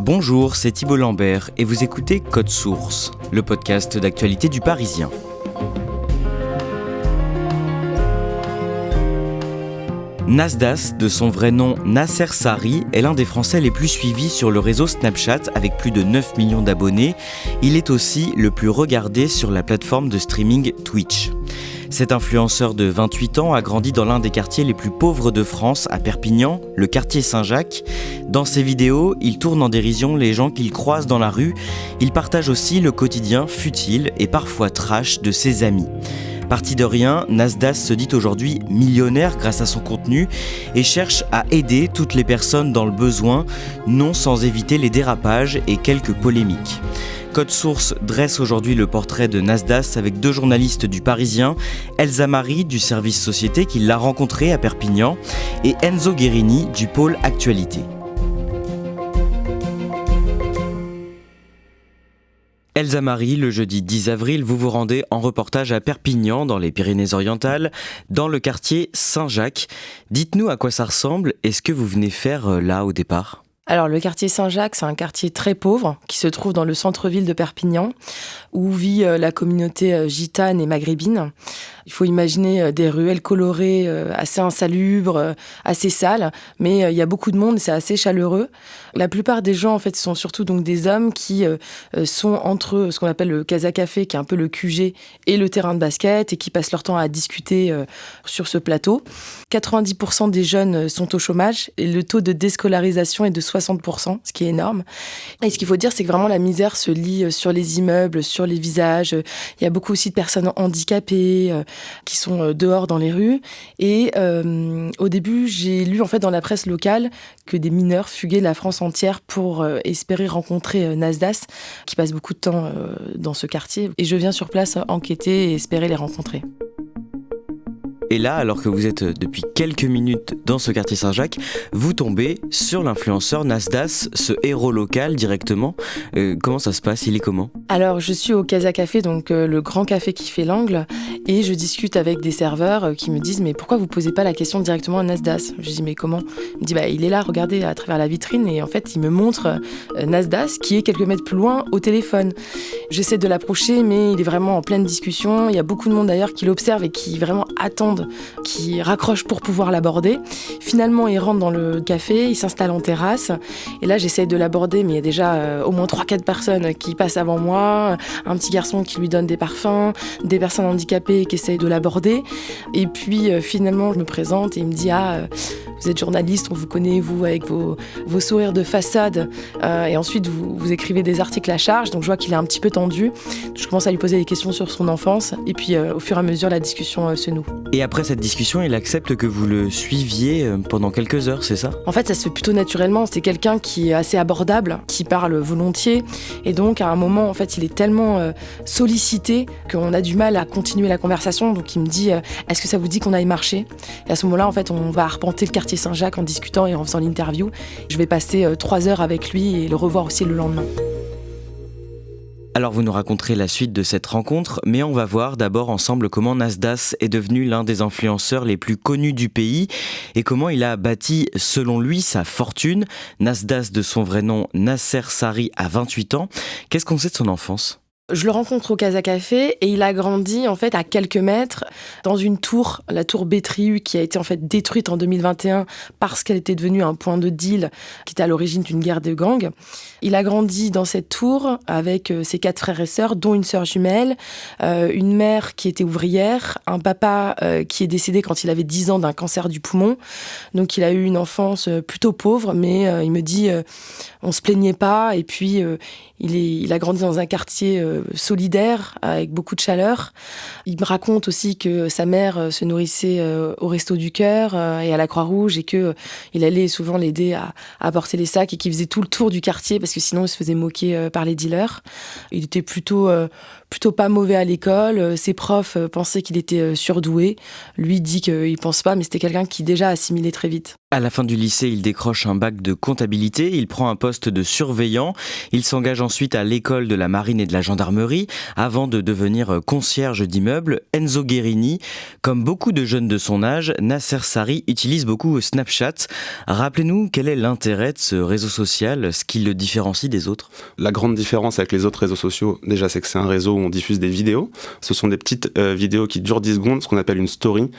Bonjour, c'est Thibault Lambert et vous écoutez Code Source, le podcast d'actualité du Parisien. Nasdas, de son vrai nom Nasser Sari, est l'un des Français les plus suivis sur le réseau Snapchat avec plus de 9 millions d'abonnés. Il est aussi le plus regardé sur la plateforme de streaming Twitch. Cet influenceur de 28 ans a grandi dans l'un des quartiers les plus pauvres de France, à Perpignan, le quartier Saint-Jacques. Dans ses vidéos, il tourne en dérision les gens qu'il croise dans la rue. Il partage aussi le quotidien futile et parfois trash de ses amis. Parti de rien, Nasdas se dit aujourd'hui millionnaire grâce à son contenu et cherche à aider toutes les personnes dans le besoin, non sans éviter les dérapages et quelques polémiques. Code Source dresse aujourd'hui le portrait de Nasdas avec deux journalistes du Parisien, Elsa Marie du service Société qui l'a rencontré à Perpignan et Enzo Guérini du pôle Actualité. Elsa Marie, le jeudi 10 avril, vous vous rendez en reportage à Perpignan, dans les Pyrénées-Orientales, dans le quartier Saint-Jacques. Dites-nous à quoi ça ressemble et ce que vous venez faire là au départ. Alors le quartier Saint-Jacques, c'est un quartier très pauvre qui se trouve dans le centre-ville de Perpignan où vit la communauté gitane et maghrébine. Il faut imaginer des ruelles colorées assez insalubres, assez sales, mais il y a beaucoup de monde, c'est assez chaleureux. La plupart des gens en fait sont surtout donc des hommes qui sont entre ce qu'on appelle le Casa Café, qui est un peu le QG, et le terrain de basket et qui passent leur temps à discuter sur ce plateau. 90% des jeunes sont au chômage et le taux de déscolarisation est de 60%, ce qui est énorme. Et ce qu'il faut dire, c'est que vraiment la misère se lit sur les immeubles, sur les visages. Il y a beaucoup aussi de personnes handicapées qui sont dehors dans les rues. Et au début, j'ai lu en fait dans la presse locale que des mineurs fuguaient de la France entière pour espérer rencontrer Nasdas, qui passe beaucoup de temps dans ce quartier. Et je viens sur place enquêter et espérer les rencontrer. Et là, alors que vous êtes depuis quelques minutes dans ce quartier Saint-Jacques, vous tombez sur l'influenceur Nasdas, ce héros local directement. Comment ça se passe? Il est comment? Alors, je suis au Casa Café, donc le grand café qui fait l'angle, et je discute avec des serveurs qui me disent « Mais pourquoi vous posez pas la question directement à Nasdas ?» Je dis « Mais comment ?» Il me dit « Il est là, regardez, à travers la vitrine. » Et en fait, il me montre Nasdas, qui est quelques mètres plus loin, au téléphone. J'essaie de l'approcher, mais il est vraiment en pleine discussion. Il y a beaucoup de monde d'ailleurs qui l'observe et qui vraiment attendent, qui raccroche pour pouvoir l'aborder. Finalement, il rentre dans le café, il s'installe en terrasse. Et là, j'essaye de l'aborder, mais il y a déjà au moins 3-4 personnes qui passent avant moi. Un petit garçon qui lui donne des parfums, des personnes handicapées qui essayent de l'aborder. Et puis, finalement, je me présente et il me dit « vous êtes journaliste, on vous connaît, vous, avec vos sourires de façade. Et ensuite, vous écrivez des articles à charge. » Donc, je vois qu'il est un petit peu tendu. Je commence à lui poser des questions sur son enfance. Et puis, au fur et à mesure, la discussion se noue. Et après cette discussion, il accepte que vous le suiviez pendant quelques heures, c'est ça? En fait, ça se fait plutôt naturellement. C'est quelqu'un qui est assez abordable, qui parle volontiers. Et donc, à un moment, en fait, il est tellement sollicité qu'on a du mal à continuer la conversation. Donc, il me dit « Est-ce que ça vous dit qu'on aille marcher ?» Et à ce moment-là, en fait, on va arpenter le quartier Saint-Jacques en discutant et en faisant l'interview. Je vais passer 3 heures avec lui et le revoir aussi le lendemain. Alors vous nous raconterez la suite de cette rencontre, mais on va voir d'abord ensemble comment Nasdas est devenu l'un des influenceurs les plus connus du pays et comment il a bâti, selon lui, sa fortune. Nasdas, de son vrai nom Nasser Sari, a 28 ans. Qu'est-ce qu'on sait de son enfance ? Je le rencontre au Casa Café et il a grandi en fait à quelques mètres dans une tour, la tour Bétriu, qui a été en fait détruite en 2021 parce qu'elle était devenue un point de deal qui était à l'origine d'une guerre de gangs. Il a grandi dans cette tour avec ses 4 frères et sœurs, dont une sœur jumelle, une mère qui était ouvrière, un papa qui est décédé quand il avait 10 ans d'un cancer du poumon. Donc il a eu une enfance plutôt pauvre, mais il me dit on se plaignait pas et puis il a grandi dans un quartier solidaire, avec beaucoup de chaleur. Il me raconte aussi que sa mère se nourrissait au Resto du Cœur et à la Croix-Rouge et qu'il allait souvent l'aider à porter les sacs et qu'il faisait tout le tour du quartier parce que sinon il se faisait moquer par les dealers. Il était plutôt pas mauvais à l'école. Ses profs pensaient qu'il était surdoué. Lui dit qu'il pense pas, mais c'était quelqu'un qui déjà assimilait très vite. À la fin du lycée, il décroche un bac de comptabilité. Il prend un poste de surveillant. Il s'engage ensuite à l'école de la marine et de la gendarmerie gendarmerie avant de devenir concierge d'immeuble. Enzo Guerini, comme beaucoup de jeunes de son âge, Nasser Sari utilise beaucoup Snapchat. Rappelez-nous quel est l'intérêt de ce réseau social, ce qui le différencie des autres. La grande différence avec les autres réseaux sociaux, déjà, c'est que c'est un réseau où on diffuse des vidéos. Ce sont des petites vidéos qui durent 10 secondes, ce qu'on appelle une story.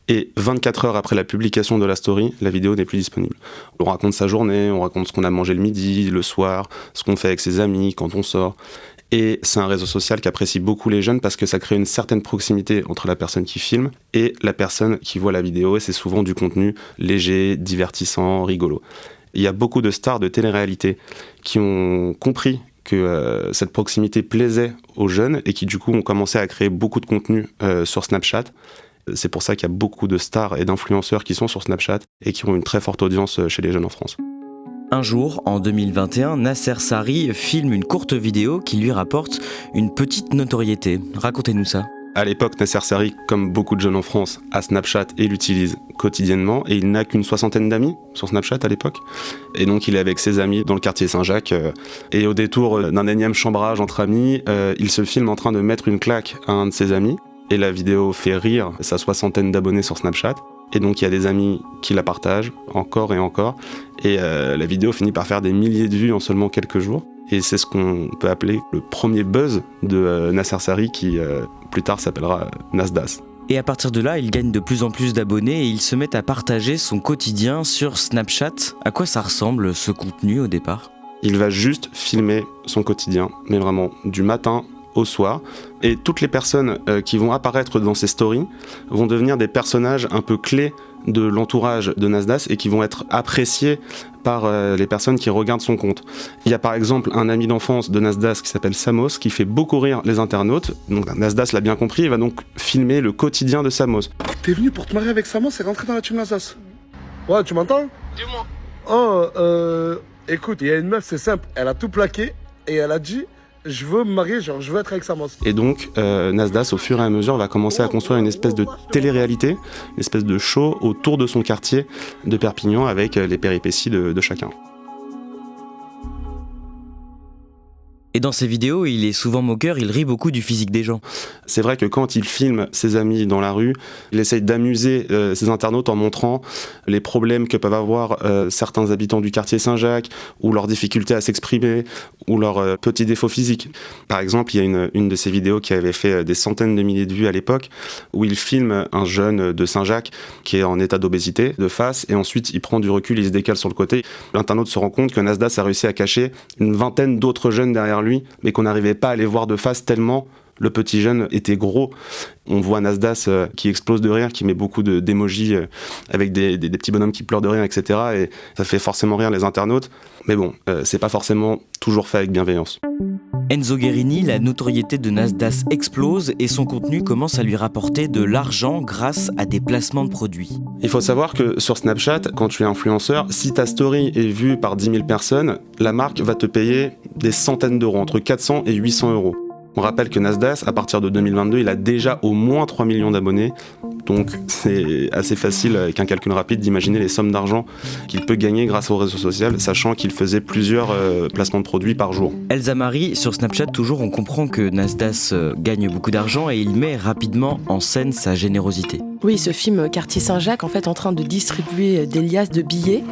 Et 24 heures après la publication de la story, la vidéo n'est plus disponible. On raconte sa journée, on raconte ce qu'on a mangé le midi, le soir, ce qu'on fait avec ses amis, quand on sort. Et c'est un réseau social qu'apprécient beaucoup les jeunes parce que ça crée une certaine proximité entre la personne qui filme et la personne qui voit la vidéo. Et c'est souvent du contenu léger, divertissant, rigolo. Il y a beaucoup de stars de télé-réalité qui ont compris que cette proximité plaisait aux jeunes et qui du coup ont commencé à créer beaucoup de contenu sur Snapchat. C'est pour ça qu'il y a beaucoup de stars et d'influenceurs qui sont sur Snapchat et qui ont une très forte audience chez les jeunes en France. Un jour, en 2021, Nasser Sari filme une courte vidéo qui lui rapporte une petite notoriété. Racontez-nous ça. À l'époque, Nasser Sari, comme beaucoup de jeunes en France, a Snapchat et l'utilise quotidiennement. Et il n'a qu'une 60aine d'amis sur Snapchat à l'époque. Et donc il est avec ses amis dans le quartier Saint-Jacques. Et au détour d'un énième chambrage entre amis, il se filme en train de mettre une claque à un de ses amis. Et la vidéo fait rire sa 60aine d'abonnés sur Snapchat. Et donc il y a des amis qui la partagent encore et encore. Et la vidéo finit par faire des milliers de vues en seulement quelques jours. Et c'est ce qu'on peut appeler le premier buzz de Nasser Sari qui plus tard s'appellera Nasdas. Et à partir de là, il gagne de plus en plus d'abonnés et il se met à partager son quotidien sur Snapchat. À quoi ça ressemble ce contenu au départ ? Il va juste filmer son quotidien, mais vraiment du matin au soir. Et toutes les personnes qui vont apparaître dans ces stories vont devenir des personnages un peu clés de l'entourage de Nasdas et qui vont être appréciés par les personnes qui regardent son compte. Il y a par exemple un ami d'enfance de Nasdas qui s'appelle Samos qui fait beaucoup rire les internautes. Donc Nasdas l'a bien compris, il va donc filmer le quotidien de Samos. T'es venu pour te marier avec Samos et rentrer dans la team Nasdas. Ouais, tu m'entends ? Dis-moi. Écoute, il y a une meuf, c'est simple, elle a tout plaqué et elle a dit je veux me marier, genre je veux être avec Samos. Et donc Nasdas au fur et à mesure va commencer à construire une espèce de télé-réalité, une espèce de show autour de son quartier de Perpignan avec les péripéties de chacun. Et dans ses vidéos, il est souvent moqueur, il rit beaucoup du physique des gens. C'est vrai que quand il filme ses amis dans la rue, il essaye d'amuser ses internautes en montrant les problèmes que peuvent avoir certains habitants du quartier Saint-Jacques, ou leurs difficultés à s'exprimer, ou leurs petits défauts physiques. Par exemple, il y a une de ses vidéos qui avait fait des centaines de milliers de vues à l'époque, où il filme un jeune de Saint-Jacques qui est en état d'obésité, de face, et ensuite il prend du recul, il se décale sur le côté. L'internaute se rend compte que Nasdas a réussi à cacher une vingtaine d'autres jeunes derrière lui, mais qu'on n'arrivait pas à les voir de face tellement le petit jeune était gros. On voit Nasdas qui explose de rire, qui met beaucoup d'émojis avec des petits bonhommes qui pleurent de rire, etc. Et ça fait forcément rire les internautes. Mais bon, c'est pas forcément toujours fait avec bienveillance. Enzo Guerini, la notoriété de Nasdas explose et son contenu commence à lui rapporter de l'argent grâce à des placements de produits. Il faut savoir que sur Snapchat, quand tu es influenceur, si ta story est vue par 10 000 personnes, la marque va te payer des centaines d'euros, entre 400 et 800 euros. On rappelle que Nasdas, à partir de 2022, il a déjà au moins 3 millions d'abonnés. Donc c'est assez facile, avec un calcul rapide, d'imaginer les sommes d'argent qu'il peut gagner grâce au réseau social, sachant qu'il faisait plusieurs placements de produits par jour. Elsa Marie, sur Snapchat, toujours, on comprend que Nasdas gagne beaucoup d'argent et il met rapidement en scène sa générosité. Oui, ce film Quartier Saint-Jacques, en fait, en train de distribuer des liasses de billets.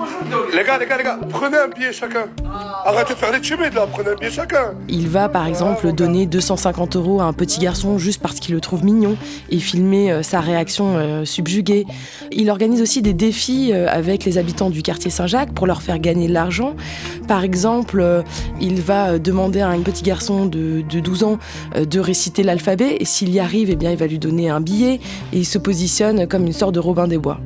Les gars, prenez un billet chacun. Arrêtez de faire les timides là, prenez un billet chacun. Il va, par exemple, donner 250 € à un petit garçon juste parce qu'il le trouve mignon et filmer sa réaction subjuguée. Il organise aussi des défis avec les habitants du quartier Saint-Jacques pour leur faire gagner de l'argent. Par exemple, il va demander à un petit garçon de 12 ans de réciter l'alphabet et s'il y arrive, eh bien, il va lui donner un billet et il se positionne comme une sorte de Robin des Bois.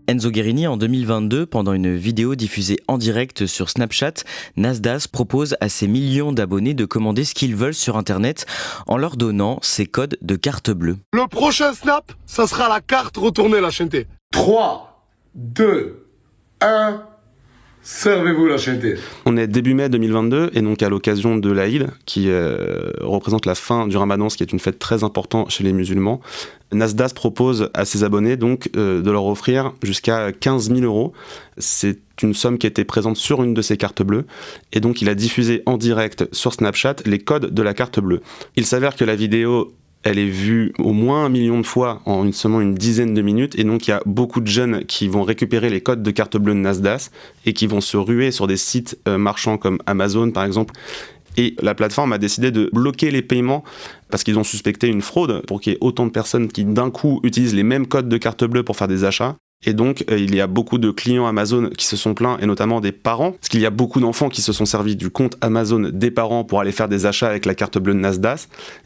Enzo Guerini, en 2022, pendant une vidéo diffusée en direct sur Snapchat, Nasdas propose à ses millions d'abonnés de commander ce qu'ils veulent sur Internet en leur donnant ses codes de carte bleue. Le prochain snap, ça sera la carte retournée la chaîne T. 3, 2, 1, Servez-vous la chanter. On est début mai 2022 et donc à l'occasion de l'Aïd, qui représente la fin du Ramadan, ce qui est une fête très importante chez les musulmans, Nasdaq propose à ses abonnés donc de leur offrir jusqu'à 15 000 euros. C'est une somme qui était présente sur une de ses cartes bleues et donc il a diffusé en direct sur Snapchat les codes de la carte bleue. Il s'avère que la vidéo, elle est vue au moins 1 million de fois en seulement une dizaine de minutes et donc il y a beaucoup de jeunes qui vont récupérer les codes de carte bleue de Nasdaq et qui vont se ruer sur des sites marchands comme Amazon par exemple. Et la plateforme a décidé de bloquer les paiements parce qu'ils ont suspecté une fraude pour qu'il y ait autant de personnes qui d'un coup utilisent les mêmes codes de carte bleue pour faire des achats. Et donc, il y a beaucoup de clients Amazon qui se sont plaints, et notamment des parents, parce qu'il y a beaucoup d'enfants qui se sont servis du compte Amazon des parents pour aller faire des achats avec la carte bleue de Nasdaq,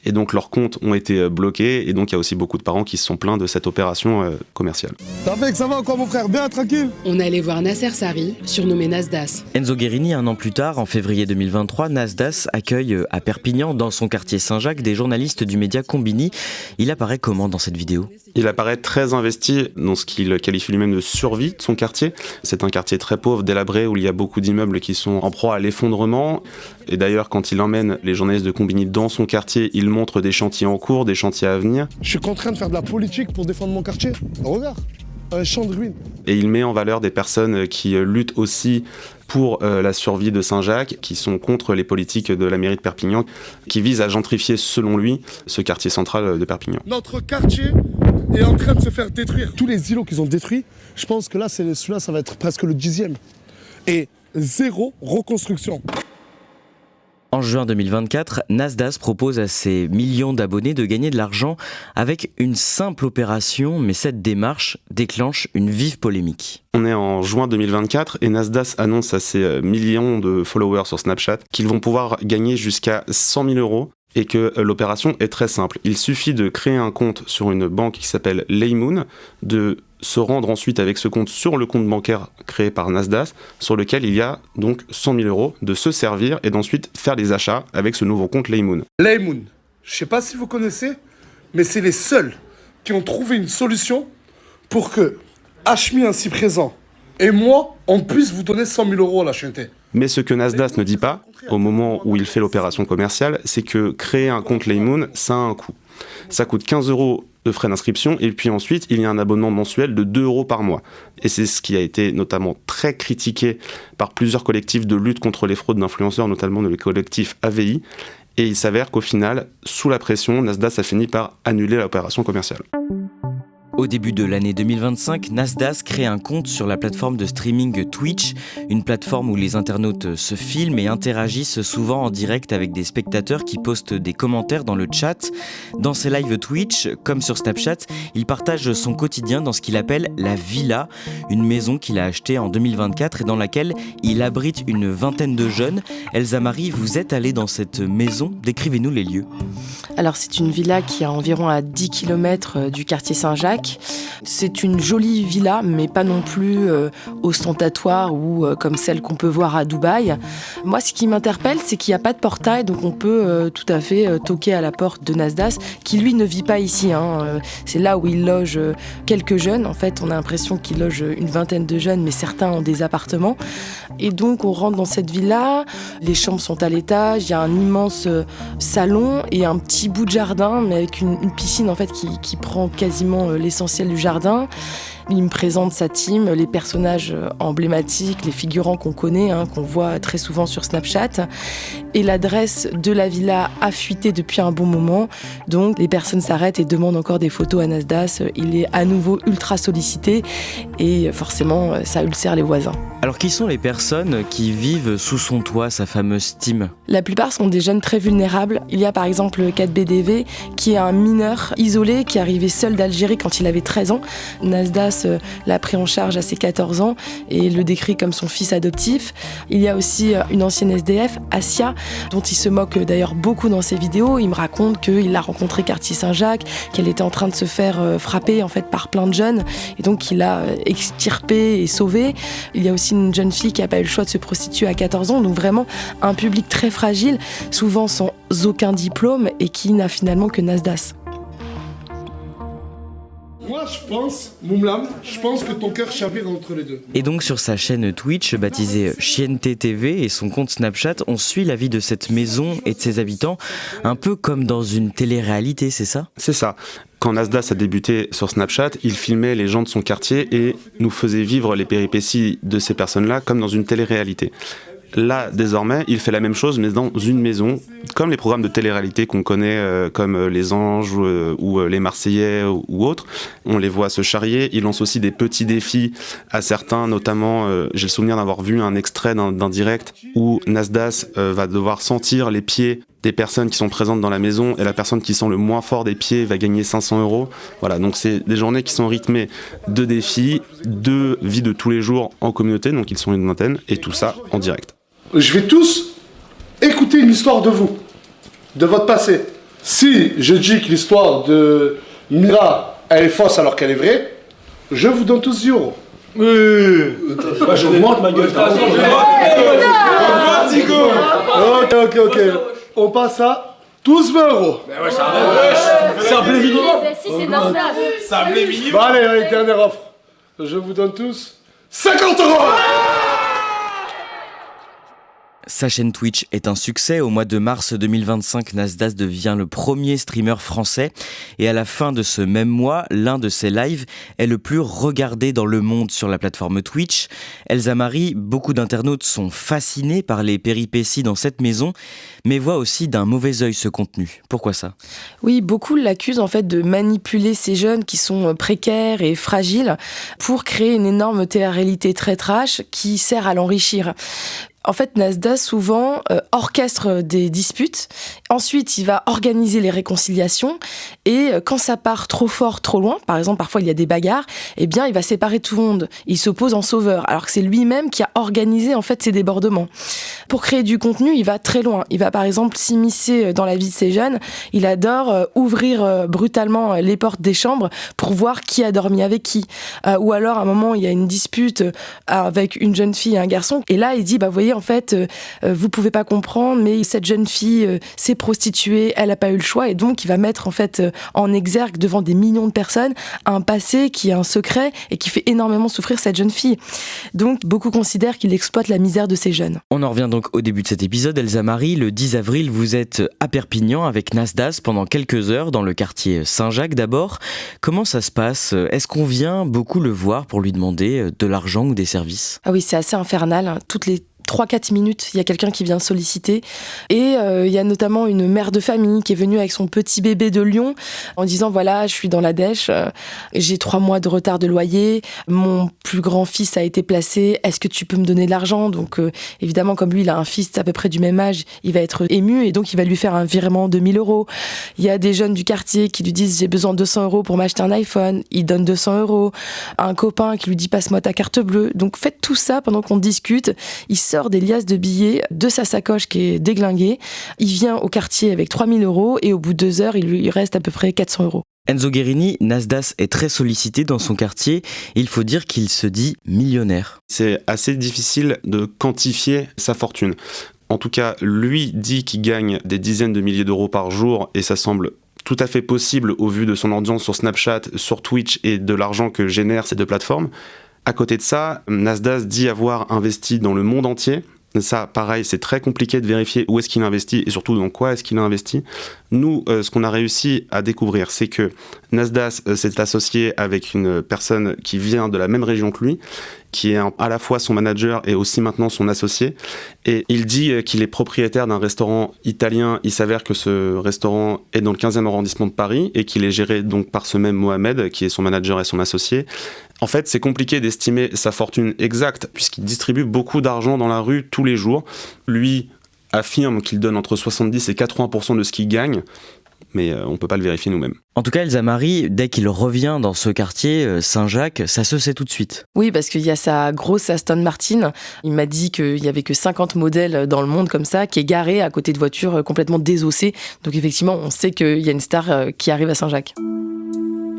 et donc leurs comptes ont été bloqués, et donc il y a aussi beaucoup de parents qui se sont plaints de cette opération commerciale. Tafek, ça va quoi mon frère? Bien, tranquille? On allait voir Nasser Sari, surnommé Nasdaq. Enzo Guerini, un an plus tard, en février 2023, Nasdaq accueille à Perpignan, dans son quartier Saint-Jacques, des journalistes du média Combini. Il apparaît comment dans cette vidéo? Il apparaît très investi dans ce qu'il qualifie lui-même de survie de son quartier. C'est un quartier très pauvre, délabré, où il y a beaucoup d'immeubles qui sont en proie à l'effondrement. Et d'ailleurs, quand il emmène les journalistes de Combini dans son quartier, il montre des chantiers en cours, des chantiers à venir. Je suis contraint de faire de la politique pour défendre mon quartier. Regarde, un champ de ruines. Et il met en valeur des personnes qui luttent aussi pour la survie de Saint-Jacques, qui sont contre les politiques de la mairie de Perpignan, qui visent à gentrifier, selon lui, ce quartier central de Perpignan. Notre quartier est en train de se faire détruire. Tous les îlots qu'ils ont détruits, je pense que là, celui-là, ça va être presque le 10e. Et 0 reconstruction. En juin 2024, Nasdaq propose à ses millions d'abonnés de gagner de l'argent avec une simple opération, mais cette démarche déclenche une vive polémique. On est en juin 2024 et Nasdaq annonce à ses millions de followers sur Snapchat qu'ils vont pouvoir gagner jusqu'à 100 000 euros et que l'opération est très simple. Il suffit de créer un compte sur une banque qui s'appelle Laymoon, de se rendre ensuite avec ce compte sur le compte bancaire créé par Nasdaq, sur lequel il y a donc 100 000 euros, de se servir et d'ensuite faire des achats avec ce nouveau compte Laymoon. Laymoon, je sais pas si vous connaissez, mais c'est les seuls qui ont trouvé une solution pour que Hashmi ainsi présent et moi, on puisse vous donner 100 000 euros à la chanter. Mais ce que Nasdaq ne dit pas, au moment où il fait l'opération commerciale, c'est que créer un compte Laymoon, ça a un coût. Ça coûte 15 euros de frais d'inscription et puis ensuite il y a un abonnement mensuel de 2 euros par mois. Et c'est ce qui a été notamment très critiqué par plusieurs collectifs de lutte contre les fraudes d'influenceurs, notamment le collectif AVI. Et il s'avère qu'au final, sous la pression, Nasdaq a fini par annuler l'opération commerciale. Au début de l'année 2025, Nasdaq crée un compte sur la plateforme de streaming Twitch, une plateforme où les internautes se filment et interagissent souvent en direct avec des spectateurs qui postent des commentaires dans le chat. Dans ses lives Twitch, comme sur Snapchat, il partage son quotidien dans ce qu'il appelle la Villa, une maison qu'il a achetée en 2024 et dans laquelle il abrite une vingtaine de jeunes. Elsa Marie, vous êtes allée dans cette maison, décrivez-nous les lieux. Alors c'est une villa qui est environ à 10 km du quartier Saint-Jacques. C'est une jolie villa, mais pas non plus ostentatoire ou comme celle qu'on peut voir à Dubaï. Moi, ce qui m'interpelle, c'est qu'il n'y a pas de portail, donc on peut tout à fait toquer à la porte de Nasdaq, qui lui ne vit pas ici. C'est là où il loge quelques jeunes. En fait, on a l'impression qu'il loge une vingtaine de jeunes, mais certains ont des appartements. Et donc, on rentre dans cette villa. Les chambres sont à l'étage. Il y a un immense salon et un petit bout de jardin, mais avec une piscine en fait qui prend quasiment l'essentiel du jardin. Il me présente sa team, les personnages emblématiques, les figurants qu'on connaît, qu'on voit très souvent sur Snapchat. Et l'adresse de la villa a fuité depuis un bon moment. Donc les personnes s'arrêtent et demandent encore des photos à Nasdaq. Il est à nouveau ultra sollicité et forcément ça ulcère les voisins. Alors qui sont les personnes qui vivent sous son toit, sa fameuse team ? La plupart sont des jeunes très vulnérables. Il y a par exemple 4BDV qui est un mineur isolé qui est arrivé seul d'Algérie quand il avait 13 ans. Nasdaq l'a pris en charge à ses 14 ans et le décrit comme son fils adoptif. Il y a aussi une ancienne SDF, Asia, dont il se moque d'ailleurs beaucoup dans ses vidéos. Il me raconte qu'il l'a rencontrée quartier Saint-Jacques, qu'elle était en train de se faire frapper en fait par plein de jeunes et donc qu'il l'a extirpée et sauvée. Il y a aussi une jeune fille qui n'a pas eu le choix de se prostituer à 14 ans, donc vraiment un public très fragile, souvent sans aucun diplôme et qui n'a finalement que Nasdaq. Moi, je pense, Moumlam, que ton cœur chavire entre les deux. Et donc sur sa chaîne Twitch, baptisée Chienté TV, et son compte Snapchat, on suit la vie de cette maison et de ses habitants, un peu comme dans une télé-réalité, c'est ça ? C'est ça. Quand Nasdaq a débuté sur Snapchat, il filmait les gens de son quartier et nous faisait vivre les péripéties de ces personnes-là comme dans une télé-réalité. Là, désormais, il fait la même chose, mais dans une maison, comme les programmes de télé-réalité qu'on connaît, comme Les Anges ou Les Marseillais ou autres. On les voit se charrier. Il lance aussi des petits défis à certains, notamment, j'ai le souvenir d'avoir vu un extrait d'un direct où Nasdaq va devoir sentir les pieds des personnes qui sont présentes dans la maison, et la personne qui sent le moins fort des pieds va gagner 500 €. Voilà, donc c'est des journées qui sont rythmées de défis, de vie de tous les jours en communauté, donc ils sont une vingtaine, et tout ça en direct. Je vais tous écouter une histoire de vous, de votre passé. Si je dis que l'histoire de Mira, elle est fausse alors qu'elle est vraie, je vous donne tous 10 €. J'augmente ma gueule. Ok. On passe à tous 20 €. C'est un blé minimum. Si, c'est normal. C'est un blé minimum. Bon, allez, dernière offre. Je vous donne tous 50 €. Sa chaîne Twitch est un succès. Au mois de mars 2025, Nasdaq devient le premier streamer français. Et à la fin de ce même mois, l'un de ses lives est le plus regardé dans le monde sur la plateforme Twitch. Elsa Marie, beaucoup d'internautes sont fascinés par les péripéties dans cette maison, mais voient aussi d'un mauvais œil ce contenu. Pourquoi ça ? Oui, beaucoup l'accusent en fait de manipuler ces jeunes qui sont précaires et fragiles pour créer une énorme télé-réalité très trash qui sert à l'enrichir. En fait, Nasdaq, souvent, orchestre des disputes. Ensuite, il va organiser les réconciliations. Et quand ça part trop fort, trop loin, par exemple, parfois il y a des bagarres, eh bien, il va séparer tout le monde. Il s'oppose en sauveur, alors que c'est lui-même qui a organisé, en fait, ces débordements. Pour créer du contenu, il va très loin. Il va, par exemple, s'immiscer dans la vie de ces jeunes. Il adore ouvrir brutalement les portes des chambres pour voir qui a dormi avec qui. Ou alors, à un moment, il y a une dispute avec une jeune fille et un garçon. Et là, il dit, vous voyez, en fait, vous pouvez pas comprendre, mais cette jeune fille s'est prostituée, elle a pas eu le choix, et donc il va mettre en fait en exergue devant des millions de personnes un passé qui est un secret et qui fait énormément souffrir cette jeune fille. Donc beaucoup considèrent qu'il exploite la misère de ces jeunes. On en revient donc au début de cet épisode. Elsa Marie, le 10 avril, vous êtes à Perpignan avec Nasdaq pendant quelques heures dans le quartier Saint-Jacques d'abord. Comment ça se passe ? Est-ce qu'on vient beaucoup le voir pour lui demander de l'argent ou des services ? Ah oui, c'est assez infernal. Toutes les 3-4 minutes, il y a quelqu'un qui vient solliciter. Et il y a notamment une mère de famille qui est venue avec son petit bébé de Lyon en disant, voilà, je suis dans la dèche, j'ai 3 mois de retard de loyer, mon plus grand fils a été placé, est-ce que tu peux me donner de l'argent ? Donc évidemment, comme lui, il a un fils à peu près du même âge, il va être ému et donc il va lui faire un virement de 1000 €. Il y a des jeunes du quartier qui lui disent, j'ai besoin de 200 € pour m'acheter un iPhone, il donne 200 €. Un copain qui lui dit, passe-moi ta carte bleue. Donc faites tout ça pendant qu'on discute. Il sort des liasses de billets de sa sacoche qui est déglinguée. Il vient au quartier avec 3000 € et au bout de 2 heures, il lui reste à peu près 400 €. Enzo Guerini, Nasdaq est très sollicité dans son quartier. Il faut dire qu'il se dit millionnaire. C'est assez difficile de quantifier sa fortune. En tout cas, lui dit qu'il gagne des dizaines de milliers d'euros par jour et ça semble tout à fait possible au vu de son audience sur Snapchat, sur Twitch et de l'argent que génèrent ces deux plateformes. À côté de ça, Nasdaq dit avoir investi dans le monde entier. Ça, pareil, c'est très compliqué de vérifier où est-ce qu'il investit et surtout dans quoi est-ce qu'il a investi. Nous, ce qu'on a réussi à découvrir, c'est que Nasdaq s'est associé avec une personne qui vient de la même région que lui, qui est à la fois son manager et aussi maintenant son associé. Et il dit qu'il est propriétaire d'un restaurant italien. Il s'avère que ce restaurant est dans le 15e arrondissement de Paris et qu'il est géré donc par ce même Mohamed, qui est son manager et son associé. En fait, c'est compliqué d'estimer sa fortune exacte puisqu'il distribue beaucoup d'argent dans la rue tous les jours. Lui affirme qu'il donne entre 70 et 80% de ce qu'il gagne, mais on ne peut pas le vérifier nous-mêmes. En tout cas, Elsa Marie, dès qu'il revient dans ce quartier, Saint-Jacques, ça se sait tout de suite. Oui, parce qu'il y a sa grosse Aston Martin. Il m'a dit qu'il n'y avait que 50 modèles dans le monde comme ça, qui est garée à côté de voitures complètement désossées. Donc effectivement, on sait qu'il y a une star qui arrive à Saint-Jacques.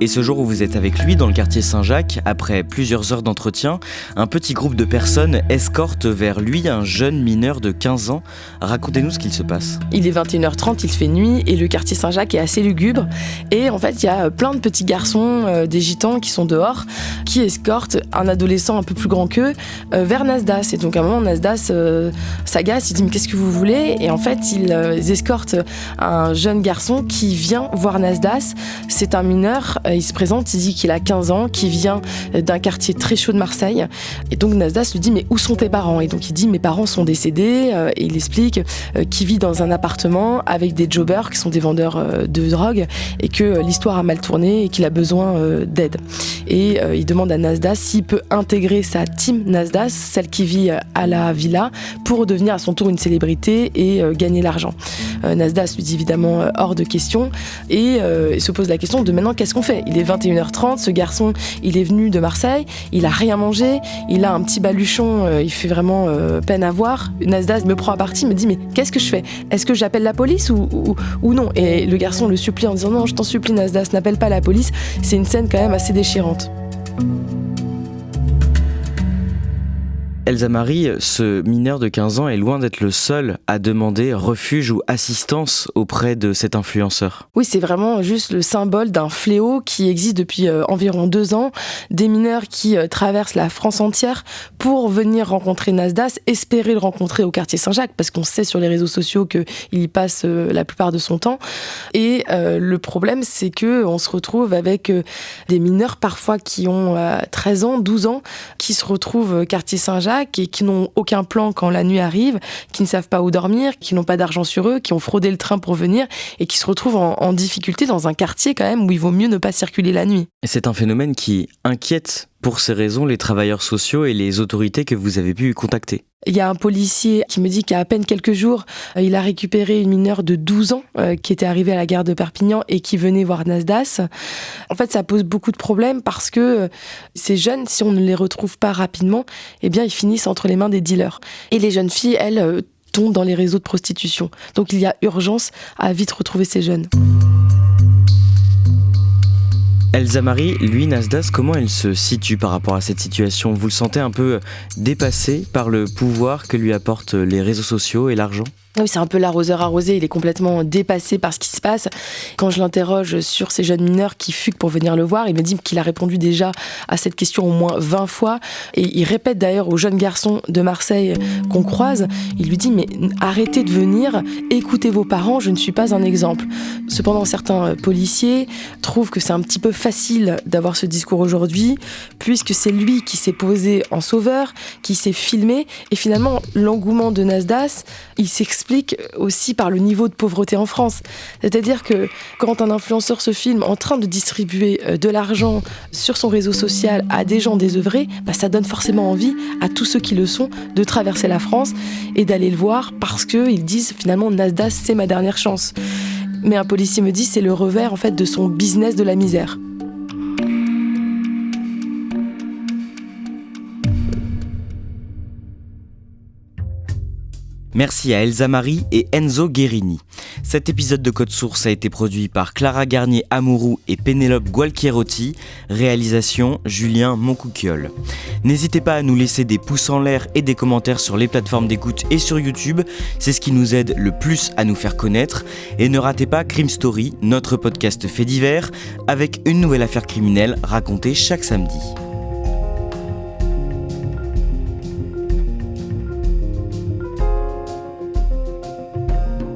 Et ce jour où vous êtes avec lui dans le quartier Saint-Jacques, après plusieurs heures d'entretien, un petit groupe de personnes escorte vers lui un jeune mineur de 15 ans. Racontez-nous ce qu'il se passe. Il est 21h30, il fait nuit et le quartier Saint-Jacques est assez lugubre. Et en fait, il y a plein de petits garçons, des gitans qui sont dehors, qui escortent un adolescent un peu plus grand qu'eux vers Nasdaq. Et donc à un moment, Nasdaq s'agace, il dit « mais qu'est-ce que vous voulez ?» Et en fait, ils escortent un jeune garçon qui vient voir Nasdaq. C'est un mineur. Il se présente, il dit qu'il a 15 ans, qu'il vient d'un quartier très chaud de Marseille. Et donc Nasdaq lui dit « mais où sont tes parents ?» Et donc il dit « mes parents sont décédés ». Et il explique qu'il vit dans un appartement avec des jobbers qui sont des vendeurs de drogue et que l'histoire a mal tourné et qu'il a besoin d'aide. Et il demande à Nasdaq s'il peut intégrer sa team Nasdaq, celle qui vit à la villa, pour devenir à son tour une célébrité et gagner l'argent. Nasdaq lui dit évidemment hors de question et il se pose la question de maintenant qu'est-ce qu'on fait ? Il est 21h30, ce garçon il est venu de Marseille, il a rien mangé, il a un petit baluchon, il fait vraiment peine à voir. Nasdaq me prend à partie, me dit mais qu'est-ce que je fais ? Est-ce que j'appelle la police ou non ? Et le garçon le supplie en disant non, je t'en supplie Nasdaq, n'appelle pas la police. C'est une scène quand même assez déchirante. Elsa Marie, ce mineur de 15 ans est loin d'être le seul à demander refuge ou assistance auprès de cet influenceur. Oui, c'est vraiment juste le symbole d'un fléau qui existe depuis environ 2 ans. Des mineurs qui traversent la France entière pour venir rencontrer Nasdaq, espérer le rencontrer au quartier Saint-Jacques, parce qu'on sait sur les réseaux sociaux qu'il y passe la plupart de son temps. Et le problème, c'est qu'on se retrouve avec des mineurs parfois qui ont 13 ans, 12 ans, qui se retrouvent quartier Saint-Jacques, et qui n'ont aucun plan quand la nuit arrive, qui ne savent pas où dormir, qui n'ont pas d'argent sur eux, qui ont fraudé le train pour venir et qui se retrouvent en difficulté dans un quartier quand même où il vaut mieux ne pas circuler la nuit. Et c'est un phénomène qui inquiète pour ces raisons les travailleurs sociaux et les autorités que vous avez pu contacter. Il y a un policier qui me dit qu'à peine quelques jours, il a récupéré une mineure de 12 ans qui était arrivée à la gare de Perpignan et qui venait voir Nasdaq. En fait, ça pose beaucoup de problèmes parce que ces jeunes, si on ne les retrouve pas rapidement, eh bien, ils finissent entre les mains des dealers. Et les jeunes filles, elles, tombent dans les réseaux de prostitution. Donc, il y a urgence à vite retrouver ces jeunes. Elsa Marie, lui, Nasdaq, comment elle se situe par rapport à cette situation ? Vous le sentez un peu dépassé par le pouvoir que lui apportent les réseaux sociaux et l'argent ? Oui, c'est un peu l'arroseur arrosé, il est complètement dépassé par ce qui se passe. Quand je l'interroge sur ces jeunes mineurs qui fuguent pour venir le voir, il me dit qu'il a répondu déjà à cette question au moins 20 fois. Et il répète d'ailleurs aux jeunes garçons de Marseille qu'on croise, il lui dit « mais arrêtez de venir, écoutez vos parents, je ne suis pas un exemple ». Cependant, certains policiers trouvent que c'est un petit peu facile d'avoir ce discours aujourd'hui, puisque c'est lui qui s'est posé en sauveur, qui s'est filmé, et finalement, l'engouement de Nasdaq, il s'explique aussi par le niveau de pauvreté en France. C'est-à-dire que quand un influenceur se filme en train de distribuer de l'argent sur son réseau social à des gens désœuvrés, ça donne forcément envie à tous ceux qui le sont de traverser la France et d'aller le voir parce qu'ils disent finalement Nasdaq c'est ma dernière chance. Mais un policier me dit c'est le revers en fait de son business de la misère. Merci à Elsa Marie et Enzo Guerini. Cet épisode de Code Source a été produit par Clara Garnier-Amouroux et Pénélope Gualquierotti. Réalisation Julien Moncouquiol. N'hésitez pas à nous laisser des pouces en l'air et des commentaires sur les plateformes d'écoute et sur YouTube. C'est ce qui nous aide le plus à nous faire connaître. Et ne ratez pas Crime Story, notre podcast fait divers, avec une nouvelle affaire criminelle racontée chaque samedi.